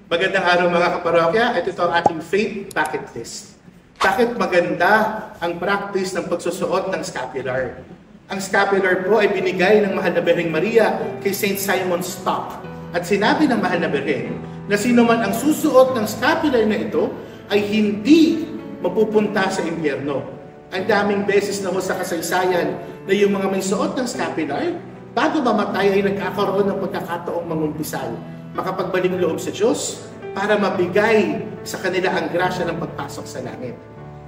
Magandang araw mga kaparokya. Ito ang ating faith bucket list. Bakit maganda ang practice ng pagsusuot ng scapular? Ang scapular po ay binigay ng Mahal na Birheng Maria kay St. Simon Stock. At sinabi ng Mahal na Birhen na sino man ang susuot ng scapular na ito ay hindi mapupunta sa impyerno. Ang daming beses na ho sa kasaysayan na yung mga may suot ng scapular, bago mamatay ay nagkakaroon ng pagkakataong mangumpisal, makapagbalik loob sa Diyos para mabigay sa kanila ang grasya ng pagpasok sa langit.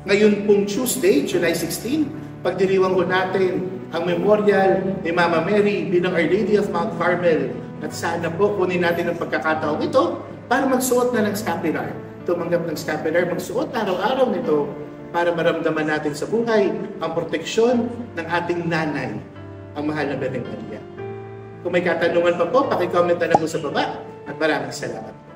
Ngayon pong Tuesday, July 16, pagdiriwang ko natin ang memorial ni Mama Mary bilang Our Lady of Mount Carmel. At sana po kunin natin ang pagkakataong ito para magsuot na ng scapular. Tumanggap ng scapular, magsuot araw-araw nito para maramdaman natin sa buhay ang proteksyon ng ating nanay, ang Mahal na Birheng Maria. Kung may katanungan pa po, paki-comment na lang po sa baba at maraming salamat.